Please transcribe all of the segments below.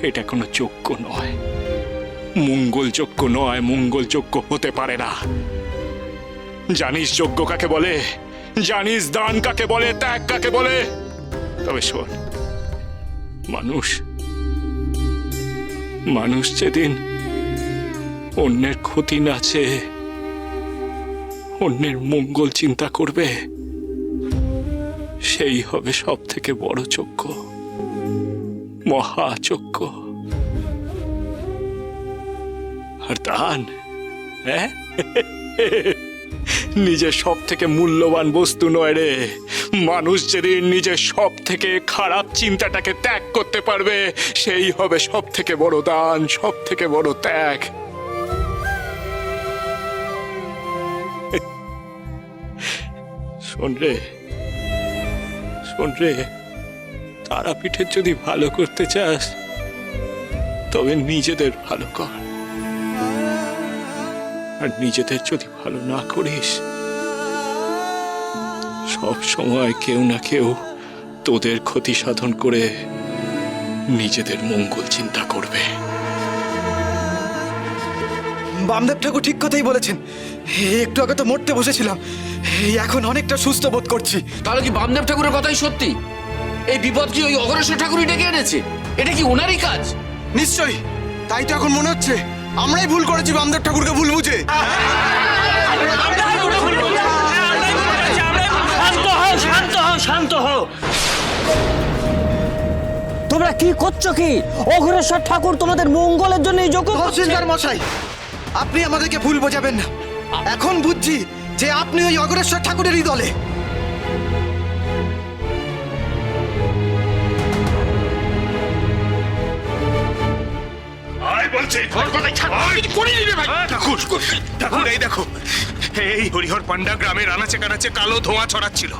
এটা কোনো যোগ্য নয়, মঙ্গলযোগ্য নয়, মঙ্গলযোগ্য হতে পারে না। জানিস যোগ্য কাকে বলে, জানিস দান কাকে বলে, ত্যাগ কাকে বলে? তবে শোন, মানুষ যেদিন অন্যের ক্ষতি না চেয়ে অন্যের মঙ্গল চিন্তা করবে, সেই হবে সব থেকে বড় যজ্ঞ, মহাযজ্ঞ। আর দান, হ্যাঁ, নিজের সব থেকে মূল্যবান বস্তু নয় রে। মানুষ যেদিন নিজের সব থেকে খারাপ চিন্তাটাকে ত্যাগ করতে পারবে, সেই হবে সব থেকে বড় দান, সব থেকে বড় ত্যাগ। শোন রে, তারাপীঠের যদি ভালো করতে চাস তবে নিজেদের ভালো কর, আর নিজেদের যদি ভালো না করিস, সব সময় কেউ না কেউ তোদের ক্ষতি সাধন করে নিজেদের মঙ্গল চিন্তা করবে। বামদেব ঠাকুর ঠিক কথাই বলেছেন। একটু আগে তো মরতে বসেছিলাম, এখন অনেকটা সুস্থ বোধ করছি। তাহলে কি বামদেব ঠাকুরের কথাই সত্যি? এই বিপদ কি ওই অঘরেশ্বর ঠাকুরই ডেকে এনেছে? এটা কি ওনারই কাজ? নিশ্চয়ই, তাই তো এখন মনে হচ্ছে আমরাই ভুল করেছি বামদেব ঠাকুরকে ভুল বুঝে। শান্ত হও। তোমরা কি করছো? কি অঘরেশ্বর ঠাকুর তোমাদের মঙ্গলের জন্য এই যোগ্য তহসিলদার মশাই, আপনি আমাদেরকে ভুল বোঝাবেন না। এখন বুঝছি যে আপনি ওই অঘরেশ্বর ঠাকুরেরই দলে। ঠাকুর, এই দেখো, এই হরিহর পান্ডা গ্রামের আনাচে কানাচে কালো ধোঁয়া ছড়াচ্ছিল।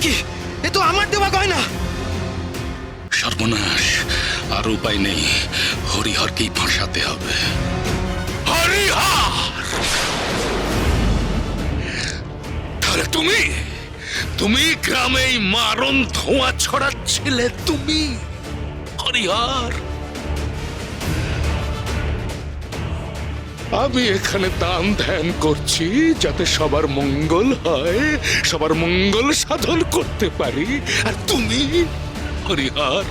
কি, এ তো আমার দেওয়া গয়না। সর্বনাশ, আর উপায় নেই, হরিহরকেই ফাঁসাতে হবে। হরিহর, তাহলে তুমি গ্রামে মারণ ধোঁয়া ছড়াচ্ছিলে? তুমি হরিহর? আমি এখানে দান ধ্যান করছি যাতে সবার মঙ্গল হয়, সবার মঙ্গল সাধন করতে পারি, আর তুমি হরিহর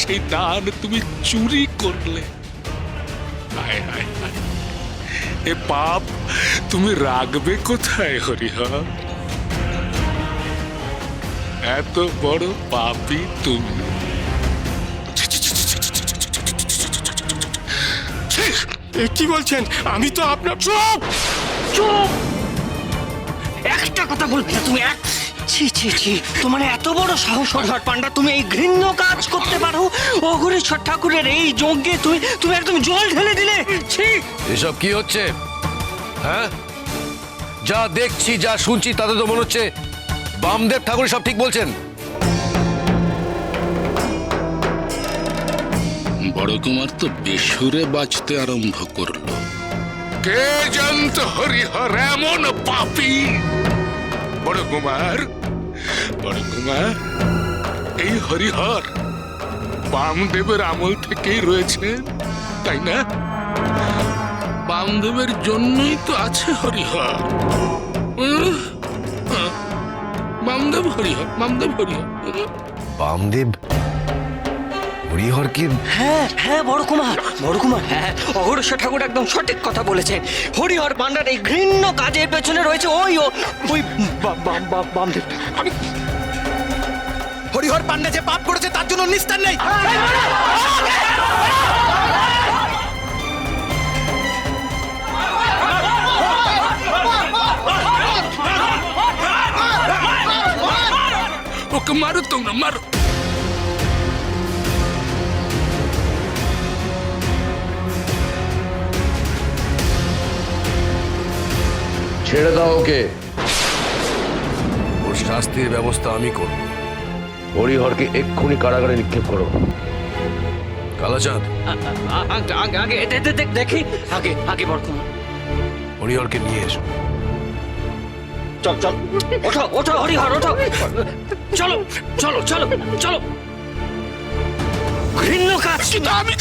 সেই দান তুমি চুরি করলে। হায় হায় হায়, এ পাপ তুমি রাখবে কোথায় হরিহর? এত বড় পাপী তুমি। কি বলছেন? আমি তো আপনার... চুপ! একটা কথা বলবে না তুমি? ছি ছি ছি, তোমার এত বড় সাহস হরিহর পান্ডা, তুমি এই ঘৃণ্য কাজ করতে পারো? অঘরেশ্বর ঠাকুরের এই যজ্ঞে তুমি একদম জল ঢেলে দিলে। ছি! এসব কি হচ্ছে? হ্যাঁ, যা দেখছি, যা শুনছি, তাতে তো মনে হচ্ছে বামদেব ঠাকুর সব ঠিক বলছেন। বড় কুমার তো বেসুরে বাজতে আরম্ভ করলো। কে জানত হরিহর এমন পাপী? বড় কুমার, এই হরিহর বামদেবের আমল থেকেই রয়েছেন, তাই না? বামদেবের জন্যই তো আছে হরিহর। বামদেব হরিহর। বামদেব হরিহরকে? হ্যাঁ হ্যাঁ বড় কুমার, হ্যাঁ, অঘরেশ্বর ঠাকুর একদম সঠিক কথা বলেছেন। হরিহর পান্ডার এই ঘৃণ্য কাজের পেছনে রয়েছে ওই বামদেব। হরিহর পান্ডা যে পাপ করেছে তার জন্য নিস্তার নেই। ওকে মারো, তোমরা মারো। ছেড়ে দাও ওকে। ওর শাস্তির ব্যবস্থা আমি করব। হরিহরকে এক্ষুনি কারাগারে নিক্ষেপ করো। কালাচাঁদ, আগে আগে দেখি, আগে আগে বর্তমান। হরিহরকে নিয়ে এসো। চল চল, ওঠো ওঠো হরিহর, ওঠো, চলো চলো চলো চলো। ঘৃণ্য কাজ। আমি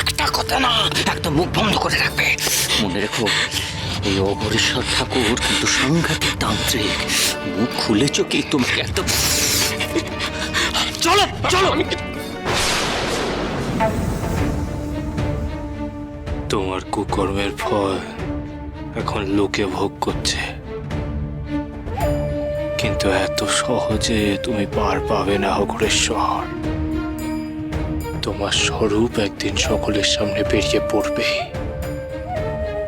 একটা কথা না, একদম মুখ বন্ধ করে রাখবে। মনে রেখো, এই অঘরেশ্বর ঠাকুর কিন্তু সাংঘাতিক তান্ত্রিক। মুখ খুলেছ কি তোমাকে একদম। চলো চলো। তোমার কুকর্মের ফল এখন লোকে ভোগ করছে, কিন্তু এত সহজে তুমি পার পাবে না অঘরেশ্বর। তোমার স্বরূপ একদিন সকলের সামনে বেরিয়ে পড়বে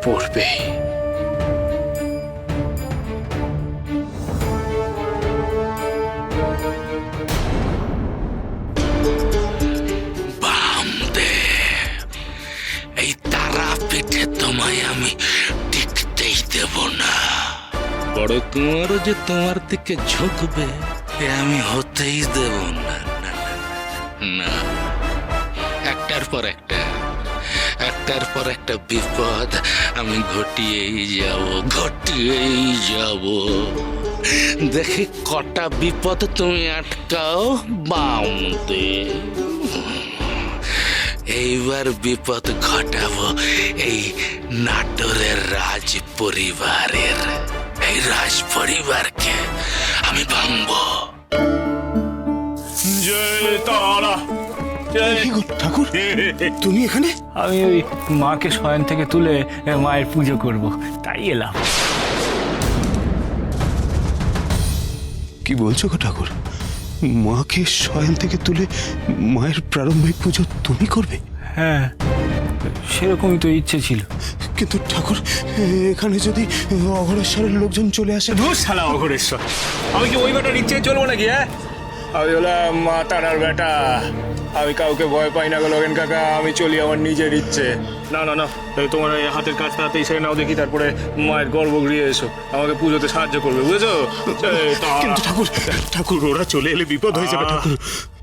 পড়বে। এই তারা পিঠে তোমায় আমি টিকতেই দেব না। বড় কুমারও যে তোমার দিকে ঝুঁকবে এ আমি হতেই দেব না। না, না, না। একটার পর একটা বিপদ আমি ঘটিয়েই যাব। দেখি কটা বিপদ তুমি আটকাও বামদে। এইবার বিপদ ঘটাবো এই নাটোরের রাজ পরিবারের। এই রাজ পরিবারকে আমি ভাঙবো। জয় তারা, ঠাকুর, তুমি এখানে? আমি ওই মাকে শয়ন থেকে তুলে মায়ের পুজো করব, তাই এলাম। কি বলছো গো ঠাকুর? মাকে শয়ন থেকে তুলে মায়ের প্রারম্ভিক পুজো তুমি করবে? হ্যাঁ, সেরকমই তো ইচ্ছে ছিল। কিন্তু ঠাকুর, এখানে যদি অঘরেশ্বরের লোকজন চলে আসে? ধুর শালা অঘরেশ্বর, আমি কি ওই বেটার ইচ্ছে চলবো নাকি? হ্যাঁ, আমি হলাম মা তারার বেটা। আমি কাউকে ভয় পাই না গো লগেন কাকা, আমি চলি আমার নিজের ইচ্ছে। না না না, তোমার এই হাতের কাজ তাড়াতাড়ি সেরে নাও দেখি, তারপরে মায়ের গর্ভগৃহে এসো, আমাকে পুজোতে সাহায্য করবে, বুঝেছো? কিন্তু ঠাকুর, ঠাকুর ওরা চলে এলে বিপদ হয়ে যাবে ঠাকুর।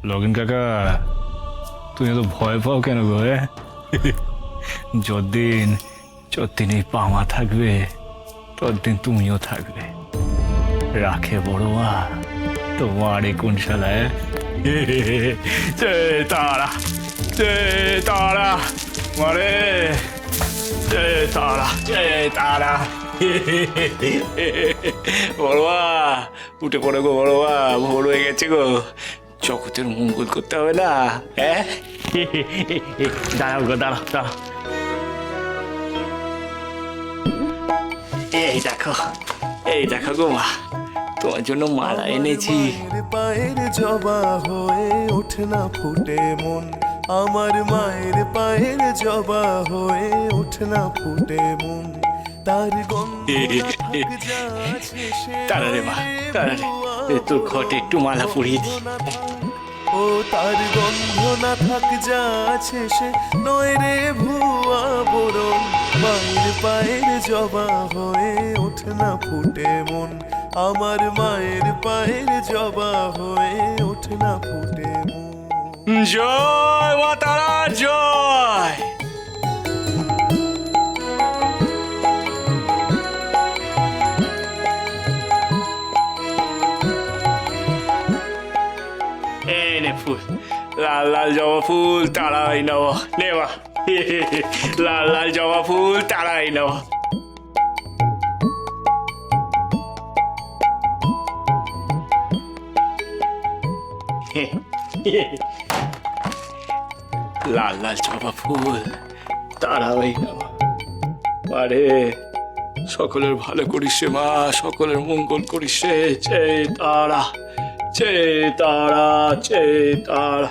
লগেন কাকা, তুমি তো ভয় পাও কেন গো? যতদিন এই পামা থাকবে ততদিন তুমিও থাকবে। রাখে বড়োয়া তোমার কোন শালায়। তারা তারা মারে, তারা বড়োয়া উঠে পড়ে গো বড়োয়া, ভোর হয়ে গেছে গো, জগতের মঙ্গল করতে হবে না? হ্যাঁ, দাঁড়াও গো, দাঁড়াও। এই দেখো গো মা, তোমার জন্য মালা এনেছি। পায়ের জবা হয়ে ওঠে না ফুটে মন, আমার মায়ের পায়ের জবা হয়ে ওঠে না ফুটে মন। তার তারা রে মা, তারা রে, তোর ঘটে একটু মালা পরিয়ে দি। ও তার গন্ধ না থাক যা আছে সে নয় রে ভুয়া বরণ। মায়ের পায়ের জবা হয়ে ওঠে না ফুটে মন, আমার মায়ের পায়ের জবা হয়ে ওঠে না ফুটে মন। জয় মা তারা, জয়। এই নে ফুল, লাল লাল জবা ফুল, তারাই নেব, নেবা। লাল লাল জবা ফুল, তারাই নেব। লাল লাল জবা ফুল, তারাই নেব। আরে সকলের ভালো করিস রে মা, সকলের মঙ্গল করিস রে। চে তারা, চে তারা, চে তারা।